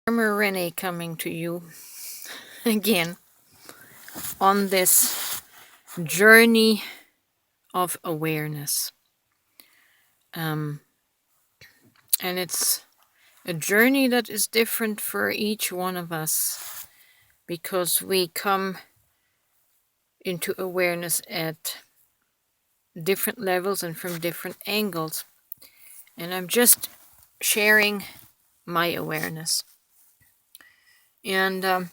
Farmer Renee coming to you again on this journey of awareness. And it's a journey that is different for each one of us because we come into awareness at different levels and from different angles. And I'm just sharing my awareness. And I'm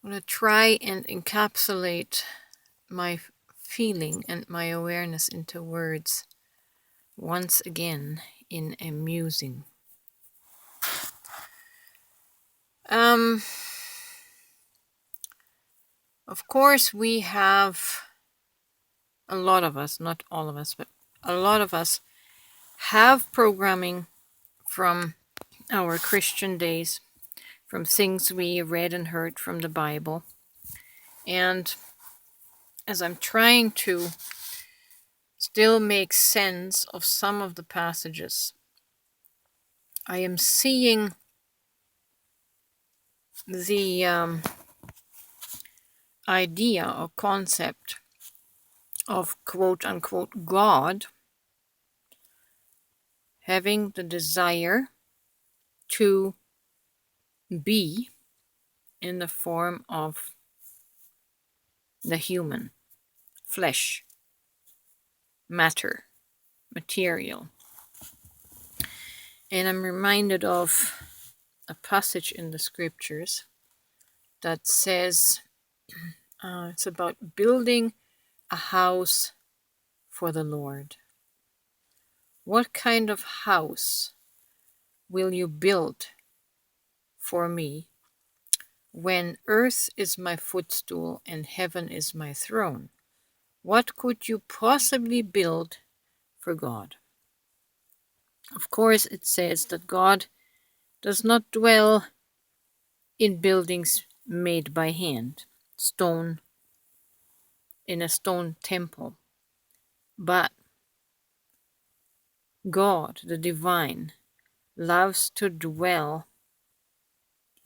going to try and encapsulate my feeling and my awareness into words once again in a musing. Of course, we have a lot of us, not all of us, but a lot of us have programming from our Christian days, from things we read and heard from the Bible. And as I'm trying to still make sense of some of the passages, I am seeing the idea or concept of quote unquote God having the desire to be in the form of the human, flesh, matter, material. And I'm reminded of a passage in the scriptures that says it's about building a house for the Lord. What kind of house will you build for me when earth is my footstool and heaven is my throne? What could you possibly build for God? Of course, it says that God does not dwell in buildings made by hand, stone, in a stone temple, but God, the divine, loves to dwell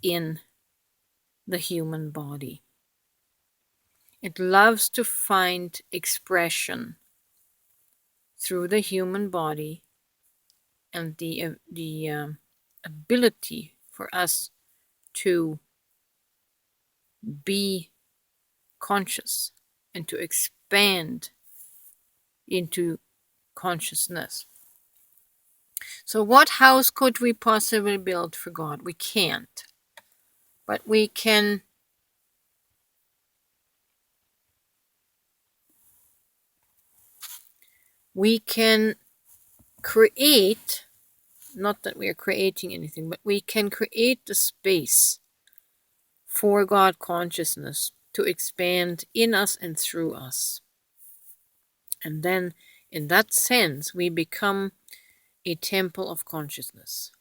in the human body. It loves to find expression through the human body and the ability for us to be conscious and to expand into consciousness. So what house could we possibly build for God? We can't. But we can create, not that we are creating anything, but we can create the space for God consciousness to expand in us and through us. And then, in that sense, we become a temple of consciousness.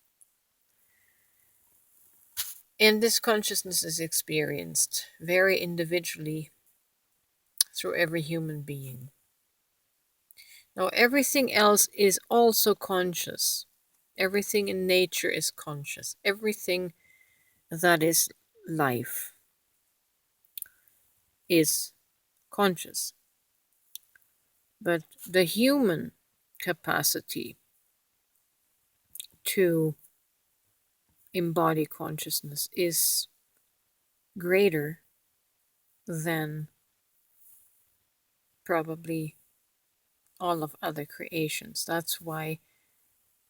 And this consciousness is experienced very individually through every human being. Now, everything else is also conscious. Everything in nature is conscious. Everything that is life is conscious. But the human capacity to embody consciousness is greater than probably all of other creations. That's why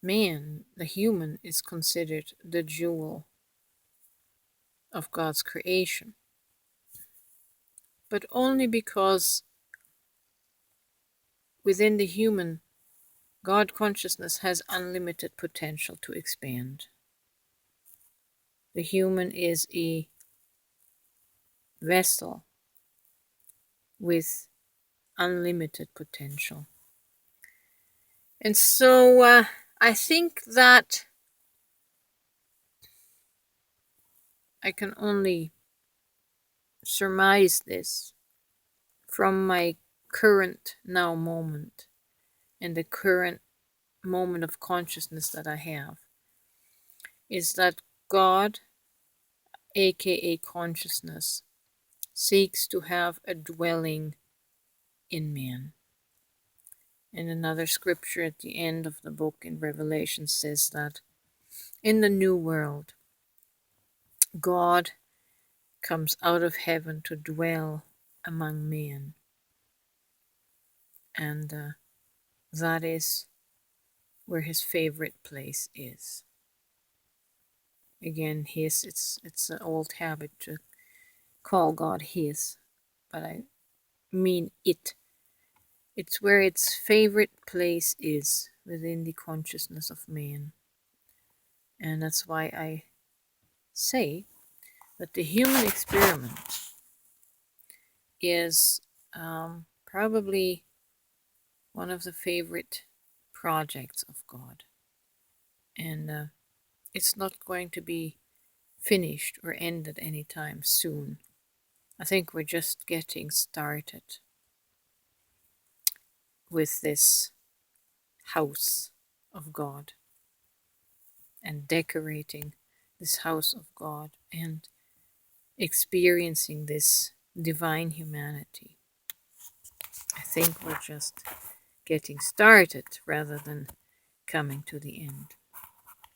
man, the human, is considered the jewel of God's creation. But only because within the human, God consciousness has unlimited potential to expand. The human is a vessel with unlimited potential. And so I think that I can only surmise this from my current now moment and the current moment of consciousness that I have is that God, aka consciousness, seeks to have a dwelling in man. And another scripture at the end of the book in Revelation says that in the new world, God comes out of heaven to dwell among men. And that is where his favorite place is. Again, his, it's an old habit to call God his, but I mean it. It's where its favorite place is within the consciousness of man. And that's why I say that the human experiment is probably one of the favorite projects of God. And it's not going to be finished or ended anytime soon. I think we're just getting started with this house of God and decorating this house of God and experiencing this divine humanity. I think we're just getting started rather than coming to the end.